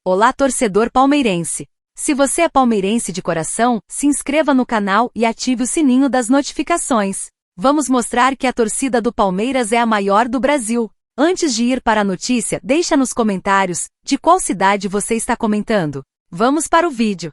Olá, torcedor palmeirense! Se você é palmeirense de coração, se inscreva no canal e ative o sininho das notificações. Vamos mostrar que a torcida do Palmeiras é a maior do Brasil. Antes de ir para a notícia, deixa nos comentários de qual cidade você está comentando. Vamos para o vídeo.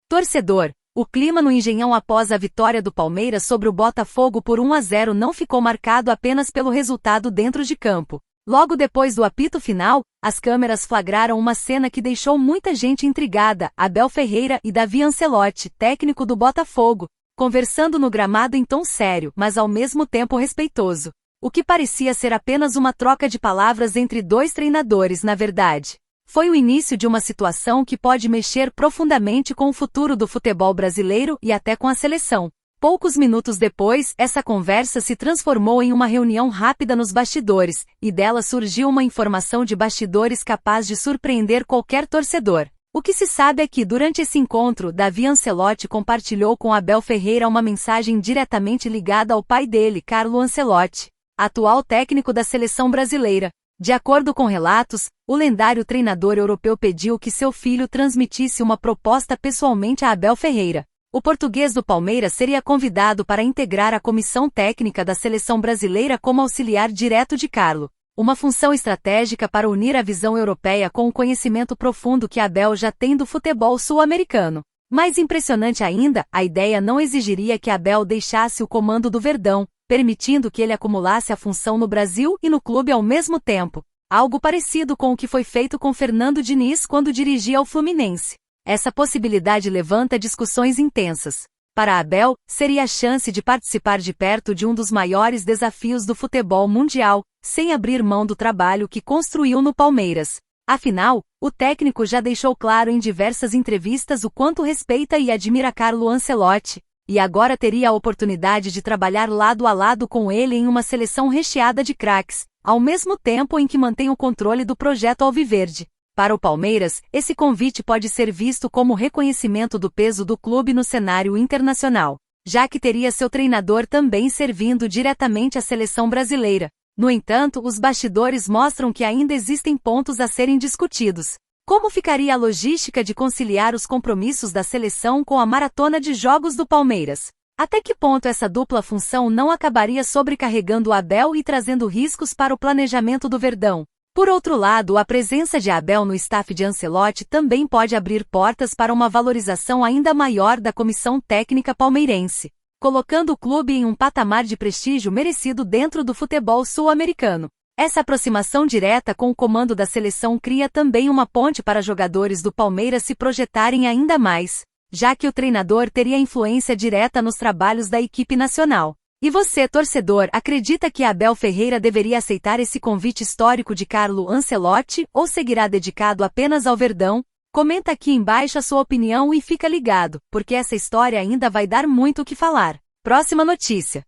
Torcedor, o clima no Engenhão após a vitória do Palmeiras sobre o Botafogo por 1-0 não ficou marcado apenas pelo resultado dentro de campo. Logo depois do apito final, as câmeras flagraram uma cena que deixou muita gente intrigada: Abel Ferreira e Davi Ancelotti, técnico do Botafogo, conversando no gramado em tom sério, mas ao mesmo tempo respeitoso. O que parecia ser apenas uma troca de palavras entre dois treinadores, na verdade, foi o início de uma situação que pode mexer profundamente com o futuro do futebol brasileiro e até com a seleção. Poucos minutos depois, essa conversa se transformou em uma reunião rápida nos bastidores, e dela surgiu uma informação de bastidores capaz de surpreender qualquer torcedor. O que se sabe é que, durante esse encontro, Davi Ancelotti compartilhou com Abel Ferreira uma mensagem diretamente ligada ao pai dele, Carlo Ancelotti, atual técnico da seleção brasileira. De acordo com relatos, o lendário treinador europeu pediu que seu filho transmitisse uma proposta pessoalmente a Abel Ferreira. O português do Palmeiras seria convidado para integrar a comissão técnica da seleção brasileira como auxiliar direto de Carlo, uma função estratégica para unir a visão europeia com o conhecimento profundo que Abel já tem do futebol sul-americano. Mais impressionante ainda, a ideia não exigiria que Abel deixasse o comando do Verdão, permitindo que ele acumulasse a função no Brasil e no clube ao mesmo tempo, algo parecido com o que foi feito com Fernando Diniz quando dirigia o Fluminense. Essa possibilidade levanta discussões intensas. Para Abel, seria a chance de participar de perto de um dos maiores desafios do futebol mundial, sem abrir mão do trabalho que construiu no Palmeiras. Afinal, o técnico já deixou claro em diversas entrevistas o quanto respeita e admira Carlo Ancelotti, e agora teria a oportunidade de trabalhar lado a lado com ele em uma seleção recheada de craques, ao mesmo tempo em que mantém o controle do projeto alviverde. Para o Palmeiras, esse convite pode ser visto como reconhecimento do peso do clube no cenário internacional, já que teria seu treinador também servindo diretamente à seleção brasileira. No entanto, os bastidores mostram que ainda existem pontos a serem discutidos. Como ficaria a logística de conciliar os compromissos da seleção com a maratona de jogos do Palmeiras? Até que ponto essa dupla função não acabaria sobrecarregando o Abel e trazendo riscos para o planejamento do Verdão? Por outro lado, a presença de Abel no staff de Ancelotti também pode abrir portas para uma valorização ainda maior da comissão técnica palmeirense, colocando o clube em um patamar de prestígio merecido dentro do futebol sul-americano. Essa aproximação direta com o comando da seleção cria também uma ponte para jogadores do Palmeiras se projetarem ainda mais, já que o treinador teria influência direta nos trabalhos da equipe nacional. E você, torcedor, acredita que Abel Ferreira deveria aceitar esse convite histórico de Carlo Ancelotti ou seguirá dedicado apenas ao Verdão? Comenta aqui embaixo a sua opinião e fica ligado, porque essa história ainda vai dar muito o que falar. Próxima notícia.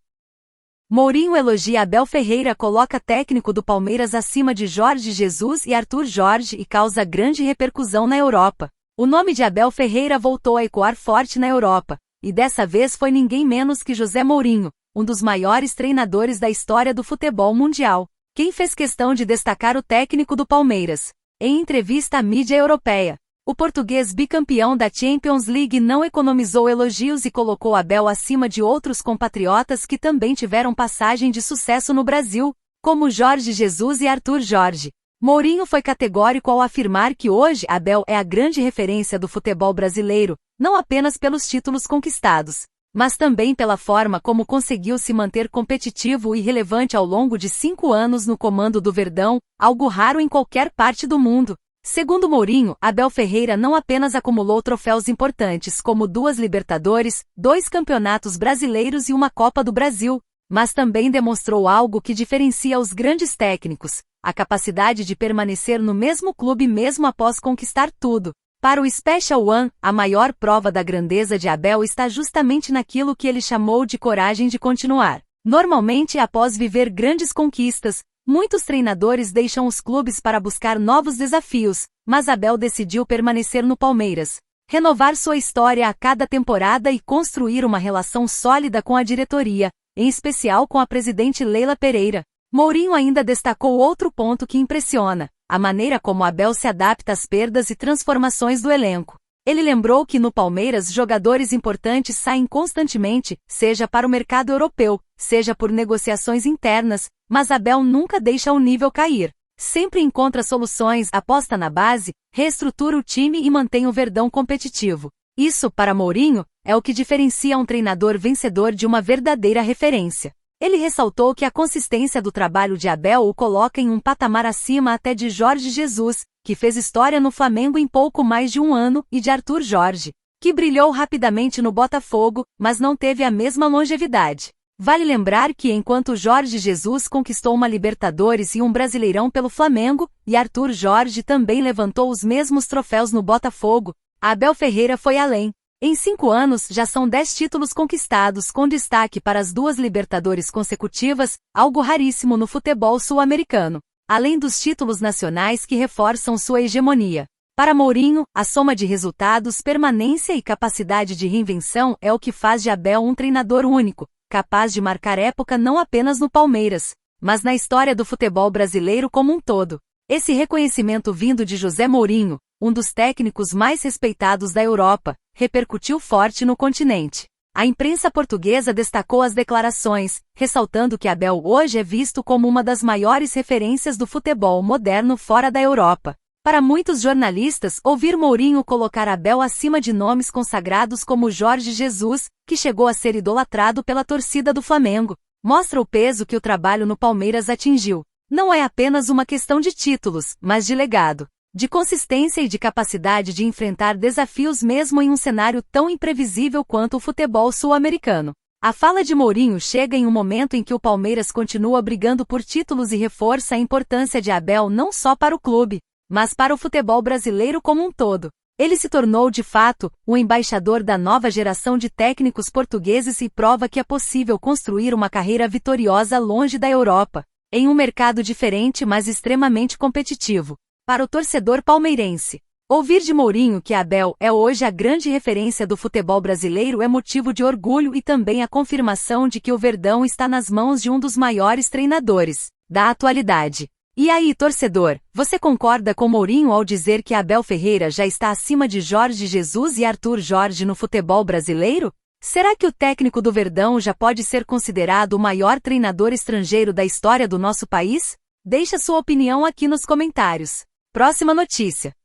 Mourinho elogia Abel Ferreira, coloca técnico do Palmeiras acima de Jorge Jesus e Arthur Jorge e causa grande repercussão na Europa. O nome de Abel Ferreira voltou a ecoar forte na Europa, e dessa vez foi ninguém menos que José Mourinho, um dos maiores treinadores da história do futebol mundial. Quem fez questão de destacar o técnico do Palmeiras? Em entrevista à mídia europeia, o português bicampeão da Champions League não economizou elogios e colocou Abel acima de outros compatriotas que também tiveram passagem de sucesso no Brasil, como Jorge Jesus e Arthur Jorge. Mourinho foi categórico ao afirmar que hoje Abel é a grande referência do futebol brasileiro, não apenas pelos títulos conquistados, mas também pela forma como conseguiu se manter competitivo e relevante ao longo de 5 anos no comando do Verdão, algo raro em qualquer parte do mundo. Segundo Mourinho, Abel Ferreira não apenas acumulou troféus importantes como 2 Libertadores, 2 campeonatos brasileiros e uma Copa do Brasil, mas também demonstrou algo que diferencia os grandes técnicos: a capacidade de permanecer no mesmo clube mesmo após conquistar tudo. Para o Special One, a maior prova da grandeza de Abel está justamente naquilo que ele chamou de coragem de continuar. Normalmente, após viver grandes conquistas, muitos treinadores deixam os clubes para buscar novos desafios, mas Abel decidiu permanecer no Palmeiras, renovar sua história a cada temporada e construir uma relação sólida com a diretoria, em especial com a presidente Leila Pereira. Mourinho ainda destacou outro ponto que impressiona: a maneira como Abel se adapta às perdas e transformações do elenco. Ele lembrou que no Palmeiras jogadores importantes saem constantemente, seja para o mercado europeu, seja por negociações internas, mas Abel nunca deixa o nível cair. Sempre encontra soluções, aposta na base, reestrutura o time e mantém o Verdão competitivo. Isso, para Mourinho, é o que diferencia um treinador vencedor de uma verdadeira referência. Ele ressaltou que a consistência do trabalho de Abel o coloca em um patamar acima até de Jorge Jesus, que fez história no Flamengo em pouco mais de um ano, e de Arthur Jorge, que brilhou rapidamente no Botafogo, mas não teve a mesma longevidade. Vale lembrar que enquanto Jorge Jesus conquistou uma Libertadores e um Brasileirão pelo Flamengo, e Arthur Jorge também levantou os mesmos troféus no Botafogo, Abel Ferreira foi além. Em 5 anos já são 10 títulos conquistados, com destaque para as 2 Libertadores consecutivas, algo raríssimo no futebol sul-americano, além dos títulos nacionais que reforçam sua hegemonia. Para Mourinho, a soma de resultados, permanência e capacidade de reinvenção é o que faz de Abel um treinador único, capaz de marcar época não apenas no Palmeiras, mas na história do futebol brasileiro como um todo. Esse reconhecimento vindo de José Mourinho, um dos técnicos mais respeitados da Europa, repercutiu forte no continente. A imprensa portuguesa destacou as declarações, ressaltando que Abel hoje é visto como uma das maiores referências do futebol moderno fora da Europa. Para muitos jornalistas, ouvir Mourinho colocar Abel acima de nomes consagrados como Jorge Jesus, que chegou a ser idolatrado pela torcida do Flamengo, mostra o peso que o trabalho no Palmeiras atingiu. Não é apenas uma questão de títulos, mas de legado, de consistência e de capacidade de enfrentar desafios mesmo em um cenário tão imprevisível quanto o futebol sul-americano. A fala de Mourinho chega em um momento em que o Palmeiras continua brigando por títulos e reforça a importância de Abel não só para o clube, mas para o futebol brasileiro como um todo. Ele se tornou, de fato, o embaixador da nova geração de técnicos portugueses e prova que é possível construir uma carreira vitoriosa longe da Europa, em um mercado diferente mas extremamente competitivo. Para o torcedor palmeirense, ouvir de Mourinho que Abel é hoje a grande referência do futebol brasileiro é motivo de orgulho e também a confirmação de que o Verdão está nas mãos de um dos maiores treinadores da atualidade. E aí, torcedor, você concorda com Mourinho ao dizer que Abel Ferreira já está acima de Jorge Jesus e Arthur Jorge no futebol brasileiro? Será que o técnico do Verdão já pode ser considerado o maior treinador estrangeiro da história do nosso país? Deixe sua opinião aqui nos comentários. Próxima notícia.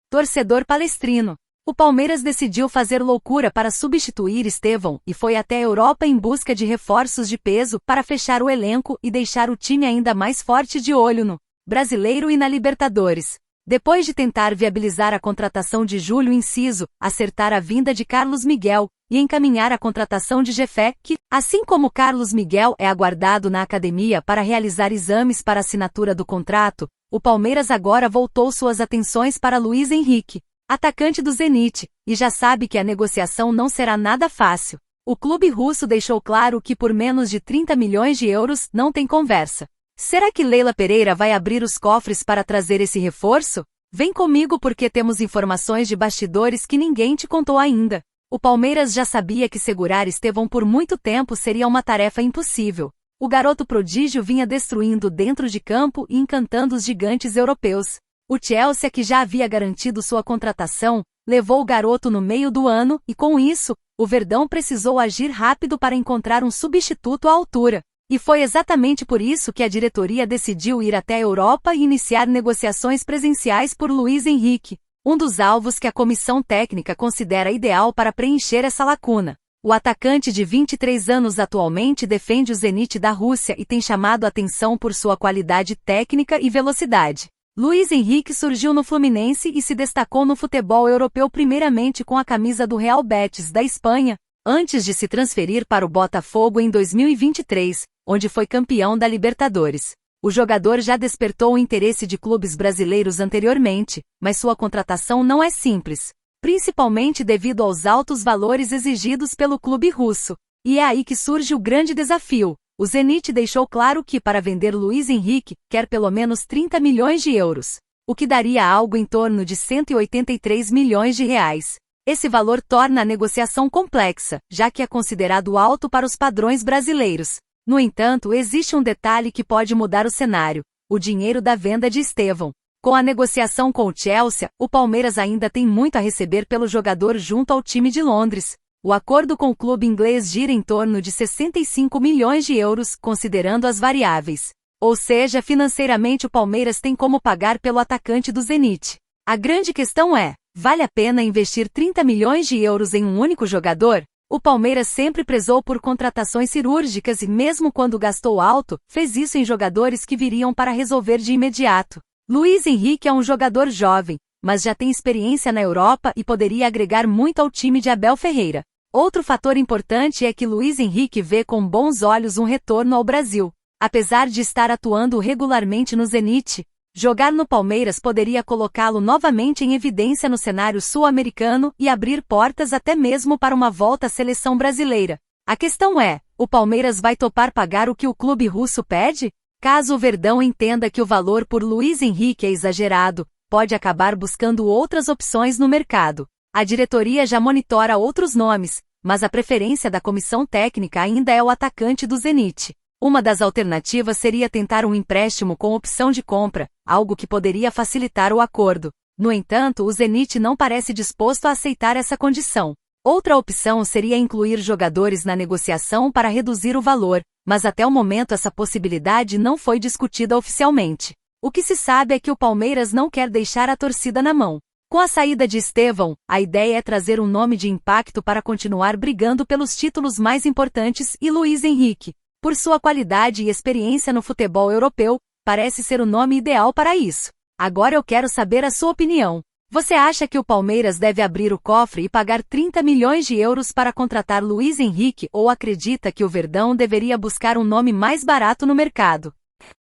Torcedor palestrino. O Palmeiras decidiu fazer loucura para substituir Estevão e foi até a Europa em busca de reforços de peso para fechar o elenco e deixar o time ainda mais forte de olho no Brasileiro e na Libertadores. Depois de tentar viabilizar a contratação de Júlio Enciso, acertar a vinda de Carlos Miguel e encaminhar a contratação de Jefé, que, assim como Carlos Miguel é aguardado na academia para realizar exames para assinatura do contrato, o Palmeiras agora voltou suas atenções para Luiz Henrique, atacante do Zenit, e já sabe que a negociação não será nada fácil. O clube russo deixou claro que por menos de 30 milhões de euros não tem conversa. Será que Leila Pereira vai abrir os cofres para trazer esse reforço? Vem comigo porque temos informações de bastidores que ninguém te contou ainda. O Palmeiras já sabia que segurar Estevão por muito tempo seria uma tarefa impossível. O garoto prodígio vinha destruindo dentro de campo e encantando os gigantes europeus. O Chelsea, que já havia garantido sua contratação, levou o garoto no meio do ano e, com isso, o Verdão precisou agir rápido para encontrar um substituto à altura. E foi exatamente por isso que a diretoria decidiu ir até a Europa e iniciar negociações presenciais por Luiz Henrique, um dos alvos que a comissão técnica considera ideal para preencher essa lacuna. O atacante de 23 anos atualmente defende o Zenit da Rússia e tem chamado a atenção por sua qualidade técnica e velocidade. Luiz Henrique surgiu no Fluminense e se destacou no futebol europeu primeiramente com a camisa do Real Betis da Espanha, antes de se transferir para o Botafogo em 2023, onde foi campeão da Libertadores. O jogador já despertou o interesse de clubes brasileiros anteriormente, mas sua contratação não é simples, principalmente devido aos altos valores exigidos pelo clube russo. E é aí que surge o grande desafio. O Zenit deixou claro que, para vender Luiz Henrique, quer pelo menos 30 milhões de euros, o que daria algo em torno de 183 milhões de reais. Esse valor torna a negociação complexa, já que é considerado alto para os padrões brasileiros. No entanto, existe um detalhe que pode mudar o cenário: o dinheiro da venda de Estevão. Com a negociação com o Chelsea, o Palmeiras ainda tem muito a receber pelo jogador junto ao time de Londres. O acordo com o clube inglês gira em torno de 65 milhões de euros, considerando as variáveis. Ou seja, financeiramente o Palmeiras tem como pagar pelo atacante do Zenit. A grande questão é, vale a pena investir 30 milhões de euros em um único jogador? O Palmeiras sempre prezou por contratações cirúrgicas e mesmo quando gastou alto, fez isso em jogadores que viriam para resolver de imediato. Luiz Henrique é um jogador jovem, mas já tem experiência na Europa e poderia agregar muito ao time de Abel Ferreira. Outro fator importante é que Luiz Henrique vê com bons olhos um retorno ao Brasil. Apesar de estar atuando regularmente no Zenit, jogar no Palmeiras poderia colocá-lo novamente em evidência no cenário sul-americano e abrir portas até mesmo para uma volta à seleção brasileira. A questão é, o Palmeiras vai topar pagar o que o clube russo pede? Caso o Verdão entenda que o valor por Luiz Henrique é exagerado, pode acabar buscando outras opções no mercado. A diretoria já monitora outros nomes, mas a preferência da comissão técnica ainda é o atacante do Zenit. Uma das alternativas seria tentar um empréstimo com opção de compra, algo que poderia facilitar o acordo. No entanto, o Zenit não parece disposto a aceitar essa condição. Outra opção seria incluir jogadores na negociação para reduzir o valor, mas até o momento essa possibilidade não foi discutida oficialmente. O que se sabe é que o Palmeiras não quer deixar a torcida na mão. Com a saída de Estevão, a ideia é trazer um nome de impacto para continuar brigando pelos títulos mais importantes e Luiz Henrique, por sua qualidade e experiência no futebol europeu, parece ser o nome ideal para isso. Agora eu quero saber a sua opinião. Você acha que o Palmeiras deve abrir o cofre e pagar 30 milhões de euros para contratar Luiz Henrique ou acredita que o Verdão deveria buscar um nome mais barato no mercado?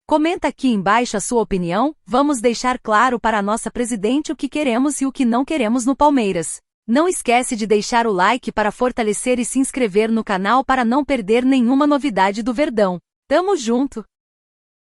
Comenta aqui embaixo a sua opinião, vamos deixar claro para a nossa presidente o que queremos e o que não queremos no Palmeiras. Não esquece de deixar o like para fortalecer e se inscrever no canal para não perder nenhuma novidade do Verdão. Tamo junto!